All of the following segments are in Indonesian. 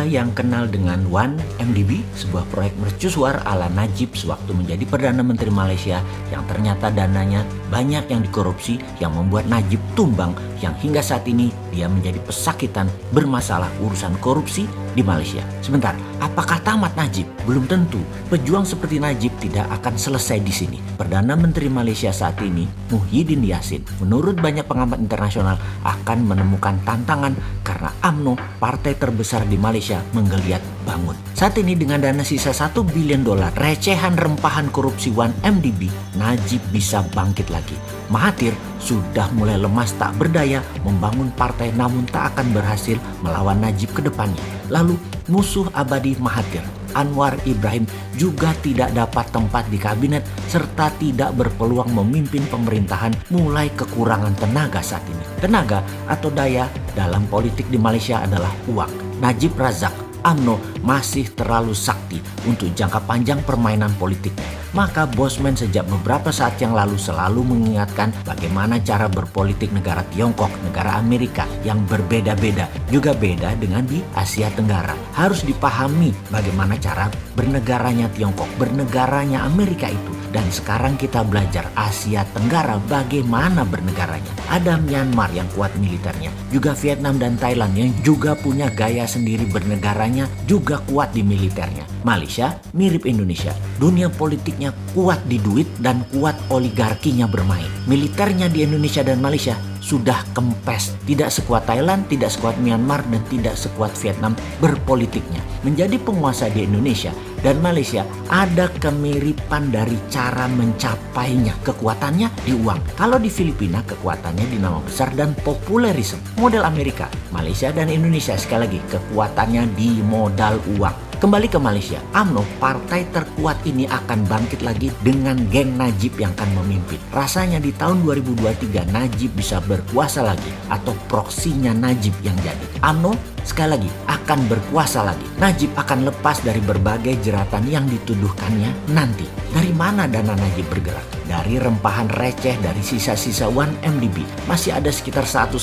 Ada yang kenal dengan 1MDB, sebuah proyek mercusuar ala Najib sewaktu menjadi Perdana Menteri Malaysia yang ternyata dananya banyak yang dikorupsi yang membuat Najib tumbang, yang hingga saat ini dia menjadi pesakitan bermasalah urusan korupsi di Malaysia. Sebentar, apakah tamat Najib? Belum tentu. Pejuang seperti Najib tidak akan selesai di sini. Perdana Menteri Malaysia saat ini, Muhyiddin Yassin, menurut banyak pengamat internasional akan menemukan tantangan karena UMNO, partai terbesar di Malaysia, menggeliat bangun. Saat ini dengan dana sisa $1 billion recehan rempahan korupsi 1MDB, Najib bisa bangkit lagi. Mahathir sudah mulai lemas tak berdaya membangun partai namun tak akan berhasil melawan Najib ke depannya. Lalu musuh abadi Mahathir, Anwar Ibrahim, juga tidak dapat tempat di kabinet serta tidak berpeluang memimpin pemerintahan mulai kekurangan tenaga saat ini. Tenaga atau daya dalam politik di Malaysia adalah uang. Najib Razak, UMNO masih terlalu sakti untuk jangka panjang permainan politiknya. Maka Bosman sejak beberapa saat yang lalu selalu mengingatkan bagaimana cara berpolitik negara Tiongkok, negara Amerika yang berbeda-beda, juga beda dengan di Asia Tenggara. Harus dipahami bagaimana cara bernegaranya Tiongkok, bernegaranya Amerika itu. Dan sekarang kita belajar Asia Tenggara bagaimana bernegaranya. Ada Myanmar yang kuat militernya, juga Vietnam dan Thailand yang juga punya gaya sendiri bernegaranya, juga kuat di militernya. Malaysia mirip Indonesia, dunia politiknya kuat di duit dan kuat oligarkinya bermain. Militernya di Indonesia dan Malaysia sudah kempes, tidak sekuat Thailand, tidak sekuat Myanmar, dan tidak sekuat Vietnam berpolitiknya. Menjadi penguasa di Indonesia dan Malaysia ada kemiripan dari cara mencapainya. Kekuatannya di uang. Kalau di Filipina kekuatannya di nama besar dan populerisme. Model Amerika, Malaysia dan Indonesia sekali lagi kekuatannya di modal uang. Kembali ke Malaysia, UMNO, partai terkuat ini akan bangkit lagi dengan geng Najib yang akan memimpin. Rasanya di tahun 2023 Najib bisa berkuasa lagi atau proksinya Najib yang jadi. UMNO sekali lagi akan berkuasa lagi. Najib akan lepas dari berbagai jeratan yang dituduhkannya nanti. Dari mana dana Najib bergerak? Dari rempahan receh dari sisa-sisa 1MDB. Masih ada sekitar 1-2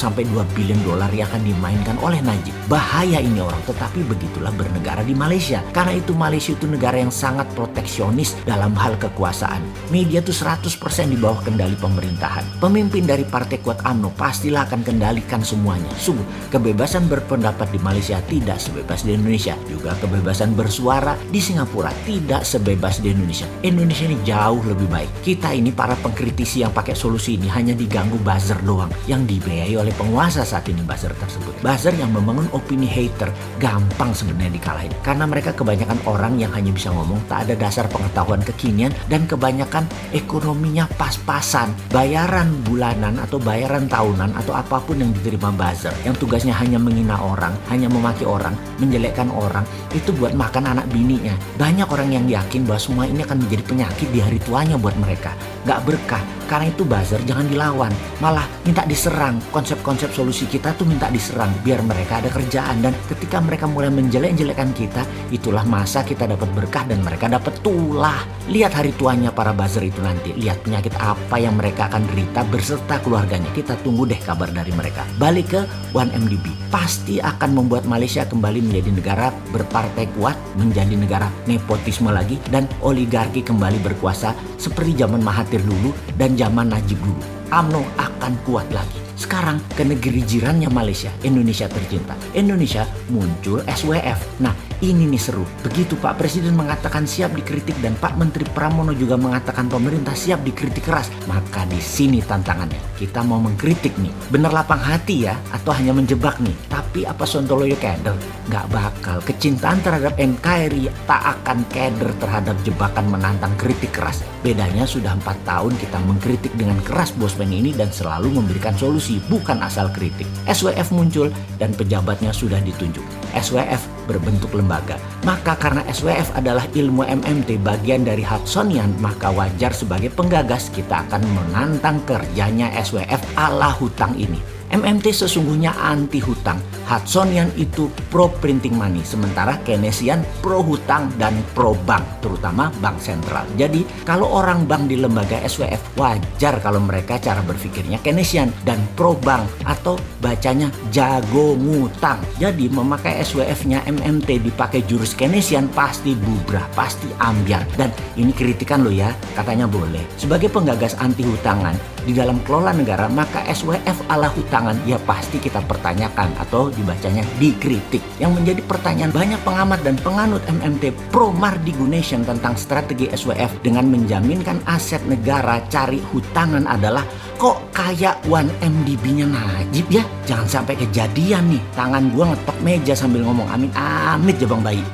billion dolar yang akan dimainkan oleh Najib. Bahaya ini orang, tetapi begitulah bernegara di Malaysia. Karena itu Malaysia itu negara yang sangat proteksionis dalam hal kekuasaan. Media itu 100% di bawah kendali pemerintahan. Pemimpin dari partai kuat UMNO pastilah akan kendalikan semuanya. Sungguh, kebebasan berpendapat di Malaysia tidak sebebas di Indonesia. Juga kebebasan bersuara di Singapura tidak sebebas di Indonesia. Indonesia ini jauh lebih baik. Kita ini para pengkritisi yang pakai solusi ini hanya diganggu buzzer doang yang dibiayai oleh penguasa saat ini. Buzzer tersebut, buzzer yang membangun opini hater, gampang sebenarnya dikalahin karena mereka kebanyakan orang yang hanya bisa ngomong, tak ada dasar pengetahuan kekinian, dan kebanyakan ekonominya pas-pasan. Bayaran bulanan atau bayaran tahunan atau apapun yang diterima buzzer yang tugasnya hanya menghina orang, hanya memaki orang, menjelekkan orang, itu buat makan anak bininya. Banyak orang yang yakin bahwa semua ini akan menjadi penyakit di hari tuanya buat mereka. Gak berkah. Karena itu buzzer jangan dilawan, malah minta diserang. Konsep-konsep solusi kita tuh minta diserang biar mereka ada kerjaan. Dan ketika mereka mulai menjelek-jelekan kita, itulah masa kita dapat berkah dan mereka dapat tulah. Lihat hari tuanya para buzzer itu nanti. Lihat penyakit apa yang mereka akan derita berserta keluarganya. Kita tunggu deh kabar dari mereka. Balik ke 1MDB. Pasti akan membuat Malaysia kembali menjadi negara berpartai kuat, menjadi negara nepotisme lagi, dan oligarki kembali berkuasa seperti zaman Mahathir dulu dan zaman Najib dulu. UMNO akan kuat lagi. Sekarang ke negeri jirannya Malaysia, Indonesia tercinta. Indonesia muncul SWF. Nah, ini nih seru. Begitu Pak Presiden mengatakan siap dikritik dan Pak Menteri Pramono juga mengatakan pemerintah siap dikritik keras, maka di sini tantangannya. Kita mau mengkritik nih. Bener lapang hati ya atau hanya menjebak nih? Tapi apa Sontoloyo keder? Nggak bakal. Kecintaan terhadap NKRI tak akan keder terhadap jebakan menantang kritik keras. Bedanya sudah 4 tahun kita mengkritik dengan keras Bosman ini dan selalu memberikan solusi, bukan asal kritik. SWF muncul dan pejabatnya sudah ditunjuk. SWF berbentuk lembaga. Maka karena SWF adalah ilmu MMT bagian dari Hudsonian, maka wajar sebagai penggagas kita akan menantang kerjanya SWF ala hutang ini. MMT sesungguhnya anti hutang. Hudsonian itu pro printing money, sementara Keynesian pro hutang dan pro bank, terutama bank sentral. Jadi kalau orang bank di lembaga SWF, wajar kalau mereka cara berpikirnya Keynesian dan pro bank atau bacanya jago ngutang. Jadi memakai SWF-nya MMT dipakai jurus Keynesian pasti bubrah, pasti ambiar. Dan ini kritikan loh ya, katanya boleh. Sebagai penggagas anti hutangan di dalam kelola negara, maka SWF ala hutangan ya pasti kita pertanyakan atau dibacanya dikritik. Yang menjadi pertanyaan banyak pengamat dan penganut MMT pro Mardi Gunation tentang strategi SWF dengan menjaminkan aset negara cari hutangan adalah, kok kayak 1MDB-nya Najib ya? Jangan sampai kejadian nih, tangan gua ngetok meja sambil ngomong amin-amit ya Bang Bayi.